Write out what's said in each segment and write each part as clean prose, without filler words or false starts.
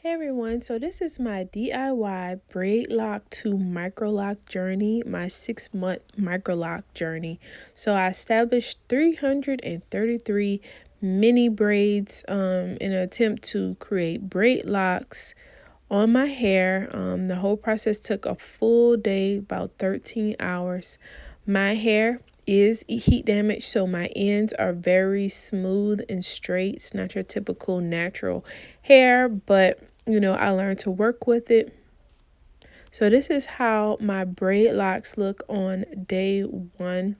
Hey everyone, so this is my DIY Braidloc to microloc journey, my 6-month microloc journey. So I established 333 mini braids in an attempt to create braidlocks on my hair. The whole process took a full day, about 13 hours. My hair is heat damaged, so my ends are very smooth and straight. It's not your typical natural hair, but I learned to work with it. So this is how my braid locks look on day one.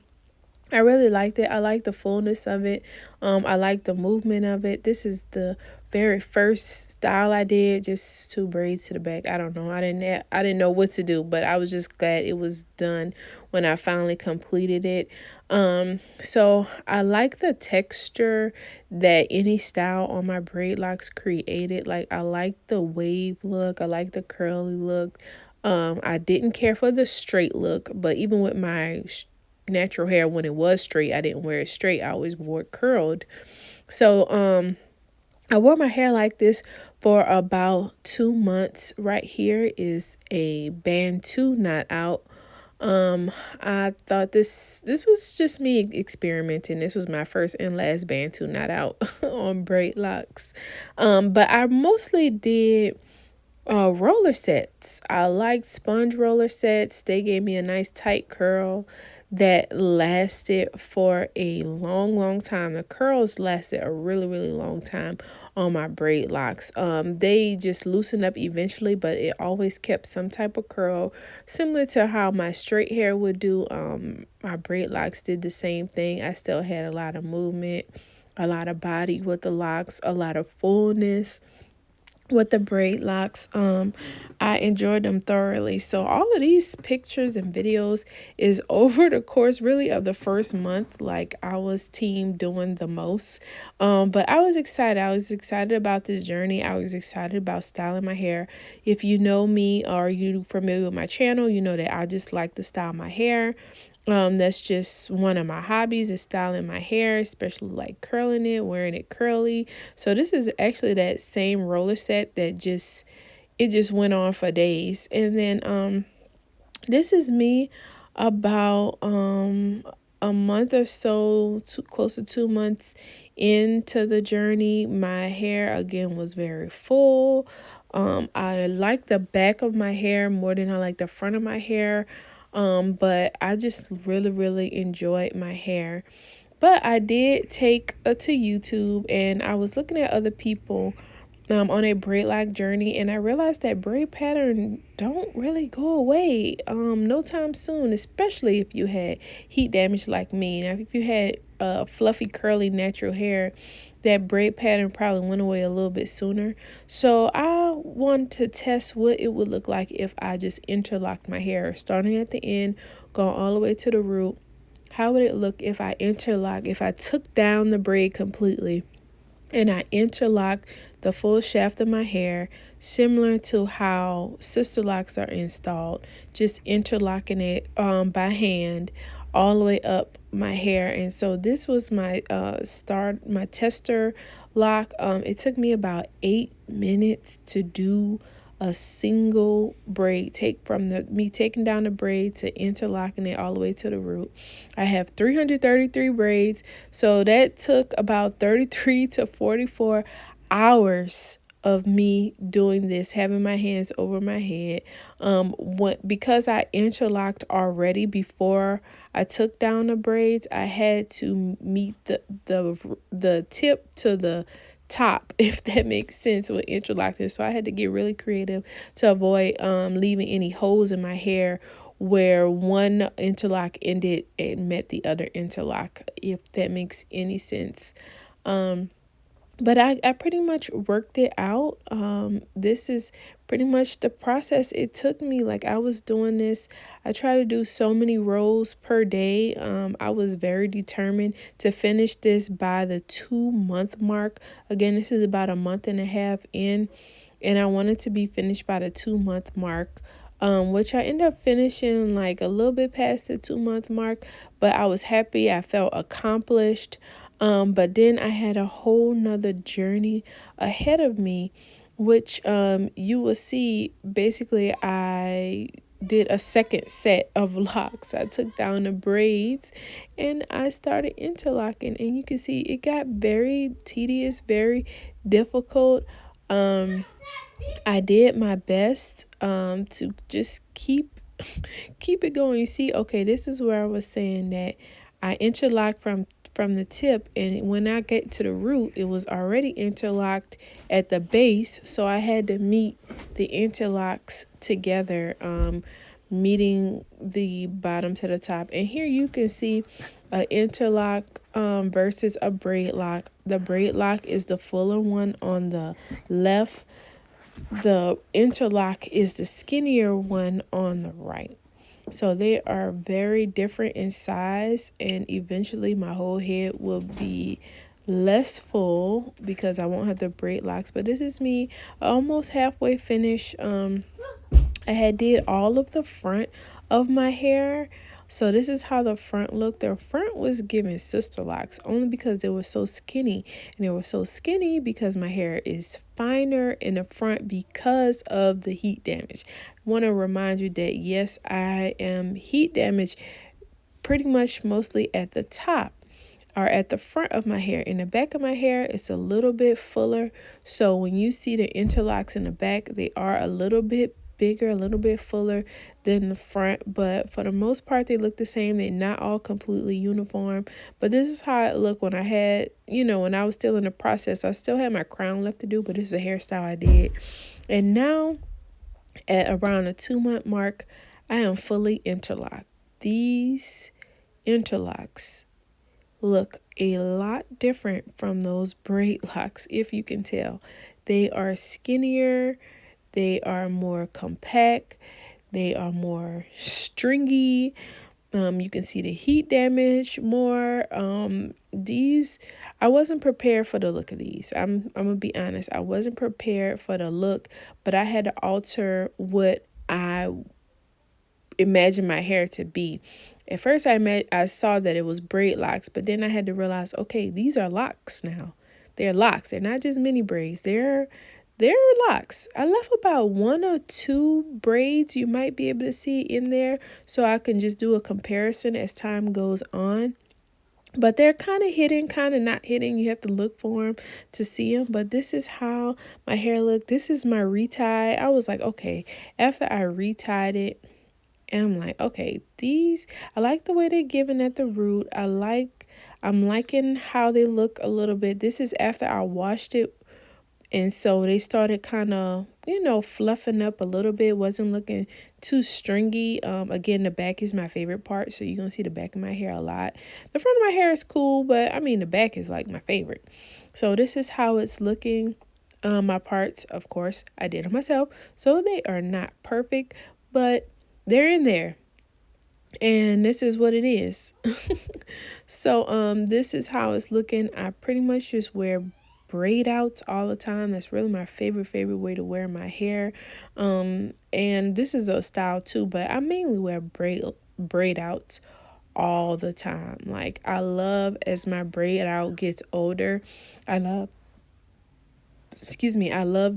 I really liked it. I like the fullness of it. I like the movement of it. This is the very first style I did, just two braids to the back. I don't know. I didn't know what to do, but I was just glad it was done when I finally completed it. So I like the texture that any style on my braid locks created. Like I like the wave look. I like the curly look. I didn't care for the straight look, but even with my natural hair, when it was straight, I didn't wear it straight. I always wore it curled. So I wore my hair like this for about 2 months. Right here is a Bantu knot out. I thought this was just me experimenting. This was my first and last Bantu knot out on braid locks. But I mostly did roller sets. I liked sponge roller sets. They gave me a nice tight curl that lasted for a long time. The curls lasted a really long time on my braid locks. They just loosened up eventually, but it always kept some type of curl, similar to how my straight hair would do. My braid locks did the same thing. I still had a lot of movement, a lot of body with the locks, a lot of fullness with the braid locks. I enjoyed them thoroughly. So all of these pictures and videos is over the course really of the first month. Like I was team doing the most. But I was excited. I was excited about this journey. I was excited about styling my hair. If you know me or you familiar with my channel, you know that I just like to style my hair. That's just one of my hobbies is styling my hair, especially like curling it, wearing it curly. So this is actually that same roller set that just went on for days. And then this is me about a month or so, close to 2 months into the journey. My hair again was very full. I like the back of my hair more than I like the front of my hair. But I just really enjoyed my hair. But I did take to YouTube and I was looking at other people on a braid lock journey, and I realized that braid pattern don't really go away no time soon, especially if you had heat damage like me. Now if you had fluffy curly natural hair, that braid pattern probably went away a little bit sooner. So I wanted to test what it would look like if I just interlocked my hair, starting at the end, going all the way to the root. How would it look if I if I took down the braid completely and I interlocked the full shaft of my hair, similar to how sisterlocks are installed, just interlocking it by hand all the way up my hair. And so this was my my tester lock. It took me about 8 minutes to do a single braid, take from me taking down the braid to interlocking it all the way to the root. I have 333 braids, so that took about 33 to 44 hours of me doing this, having my hands over my head. Because I interlocked already before I took down the braids, I had to meet the tip to the top, if that makes sense, with interlocking. So I had to get really creative to avoid leaving any holes in my hair where one interlock ended and met the other interlock, if that makes any sense. But I pretty much worked it out. This is pretty much the process it took me. Like I was doing this, I try to do so many rows per day. I was very determined to finish this by the 2-month mark. Again, this is about a month and a half in, and I wanted to be finished by the 2-month mark. Which I ended up finishing like a little bit past the 2-month mark, but I was happy. I felt accomplished. But then I had a whole nother journey ahead of me. which you will see basically I did a second set of locks. I took down the braids and I started interlocking, and you can see it got very tedious, very difficult. I did my best to just keep it going. You see, okay, this is where I was saying that I interlocked from the tip, and when I get to the root, it was already interlocked at the base, so I had to meet the interlocks together, meeting the bottom to the top. And here you can see a interlock versus a braid lock. The braid lock is the fuller one on the left. The interlock is the skinnier one on the right. So they are very different in size, and eventually my whole head will be less full because I won't have the braid locks. But this is me almost halfway finished. I had did all of the front of my hair. So this is how the front looked. The front was giving sister locks only because they were so skinny. And they were so skinny because my hair is finer in the front because of the heat damage. I want to remind you that yes, I am heat damaged pretty much mostly at the top or at the front of my hair. In the back of my hair, it's a little bit fuller. So when you see the interlocks in the back, they are a little bit bigger, a little bit fuller than the front, but for the most part they look the same. They're not all completely uniform, but this is how it looked when I had, when I was still in the process. I still had my crown left to do, but this is a hairstyle I did. And now at around the 2-month mark, I am fully interlocked. These interlocks look a lot different from those braid locks, if you can tell. They are skinnier, they are more compact, they are more stringy. You can see the heat damage more. These, I wasn't prepared for the look of these. I'm gonna be honest. I wasn't prepared for the look, but I had to alter what I imagine my hair to be. At first I saw that it was braid locks, but then I had to realize, okay, these are locks now. They're locks. They're not just mini braids. They're locks. I left about 1 or 2 braids you might be able to see in there, so I can just do a comparison as time goes on. But they're kind of hidden, kind of not hidden. You have to look for them to see them. But this is how my hair looked. This is my retie. I was like, okay, after I retied it, and I'm like, okay, these, I like the way they're giving at the root. I'm liking how they look a little bit. This is after I washed it. And so they started kind of, fluffing up a little bit. Wasn't looking too stringy. Again, the back is my favorite part. So you're going to see the back of my hair a lot. The front of my hair is cool, but I mean, the back is like my favorite. So this is how it's looking. My parts, of course, I did them myself. So they are not perfect, but they're in there. And this is what it is. So this is how it's looking. I pretty much just wear braid outs all the time. That's really my favorite way to wear my hair. And this is a style too, but I mainly wear braid outs all the time. Like, I love, as my braid out gets older, I love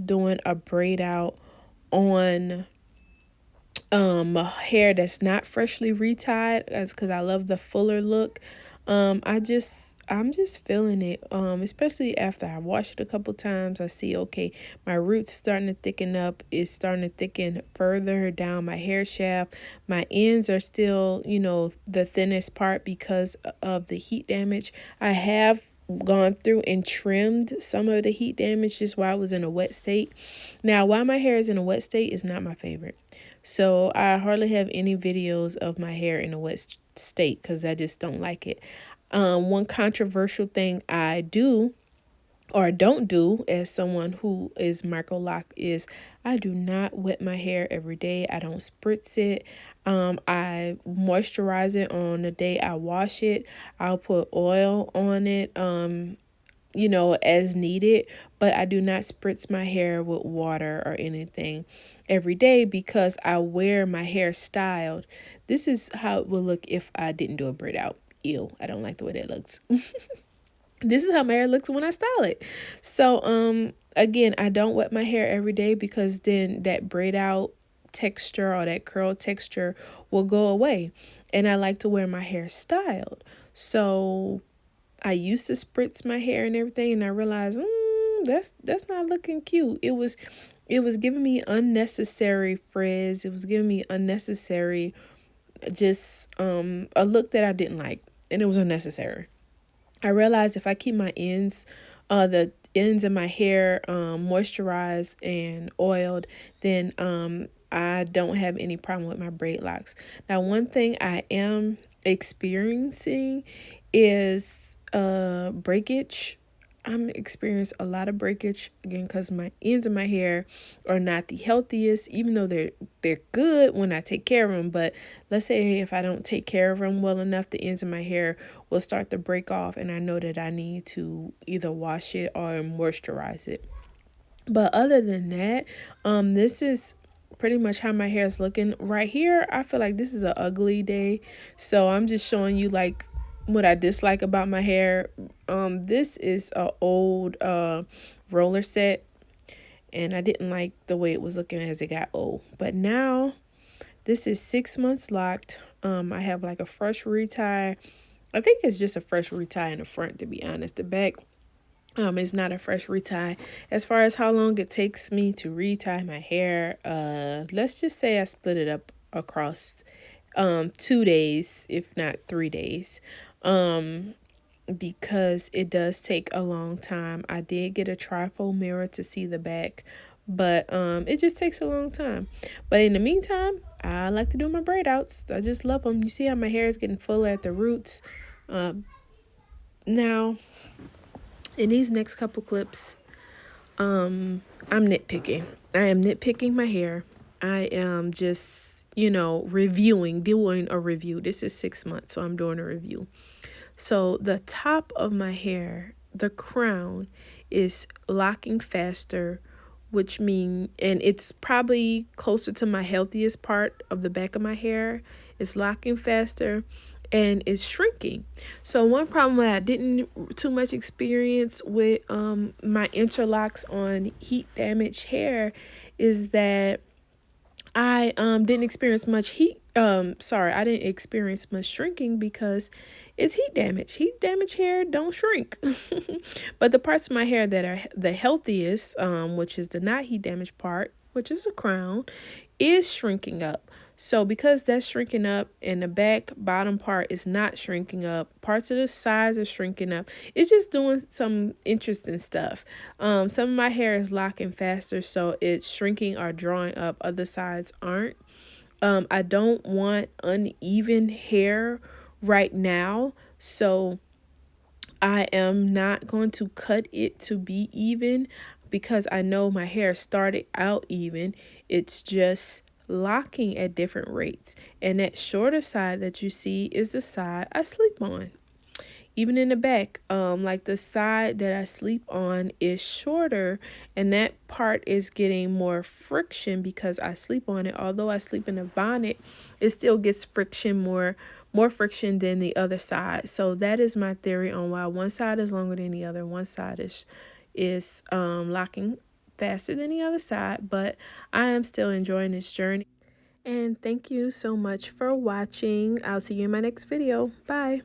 doing a braid out on hair that's not freshly retied, because I love the fuller look. I'm just feeling it, especially after I wash it a couple times. I see, okay, my roots starting to thicken up. It's starting to thicken further down my hair shaft. My ends are still, the thinnest part because of the heat damage. I have gone through and trimmed some of the heat damage just while I was in a wet state. Now, while my hair is in a wet state, is not my favorite. So I hardly have any videos of my hair in a wet state because I just don't like it. One controversial thing I do or don't do as someone who is microloc is I do not wet my hair every day. I don't spritz it. I moisturize it on the day I wash it. I'll put oil on it, as needed, but I do not spritz my hair with water or anything every day because I wear my hair styled. This is how it will look if I didn't do a braid out. Ew, I don't like the way that looks. this is how my hair looks when I style it. So again, I don't wet my hair every day because then that braid out texture or that curl texture will go away. And I like to wear my hair styled. So I used to spritz my hair and everything, and I realized that's not looking cute. It was giving me unnecessary frizz. It was giving me unnecessary just a look that I didn't like, and it was unnecessary. I realized if I keep my the ends of my hair moisturized and oiled, then I don't have any problem with my braid locks. Now, one thing I am experiencing is breakage. I'm experiencing a lot of breakage again because my ends of my hair are not the healthiest, even though they're good when I take care of them. But let's say if I don't take care of them well enough, the ends of my hair will start to break off, and I know that I need to either wash it or moisturize it. But other than that, this is pretty much how my hair is looking right here. I feel like this is an ugly day, so I'm just showing you like what I dislike about my hair. This is a old roller set, and I didn't like the way it was looking as it got old. But now this is 6 months locked. I have like a fresh retie. I think it's just a fresh retie in the front, to be honest. The back is not a fresh retie. As far as how long it takes me to retie my hair, let's just say I split it up across 2 days, if not 3 days. Because it does take a long time. I did get a trifold mirror to see the back, but it just takes a long time. But in the meantime, I like to do my braid outs. I just love them. You see how my hair is getting fuller at the roots. Now in these next couple clips, I'm nitpicking. I am nitpicking my hair. I am just, doing a review. This is 6 months, so I'm doing a review. So the top of my hair, the crown, is locking faster, which means, and it's probably closer to my healthiest part of the back of my hair. It's locking faster and it's shrinking. So one problem that I didn't too much experience with my interlocks on heat damaged hair is that I didn't experience much I didn't experience much shrinking because it's heat damage. Heat damage hair don't shrink. But the parts of my hair that are the healthiest, which is the not heat damaged part, which is the crown, is shrinking up. So because that's shrinking up and the back bottom part is not shrinking up, parts of the sides are shrinking up. It's just doing some interesting stuff. Some of my hair is locking faster, so it's shrinking or drawing up. Other sides aren't. I don't want uneven hair right now, so I am not going to cut it to be even because I know my hair started out even. It's just locking at different rates. And that shorter side that you see is the side I sleep on. Even in the back, like the side that I sleep on is shorter, and that part is getting more friction because I sleep on it. Although I sleep in a bonnet, it still gets more friction than the other side. So that is my theory on why one side is longer than the other. One side is locking faster than the other side, but I am still enjoying this journey. And thank you so much for watching. I'll see you in my next video. Bye.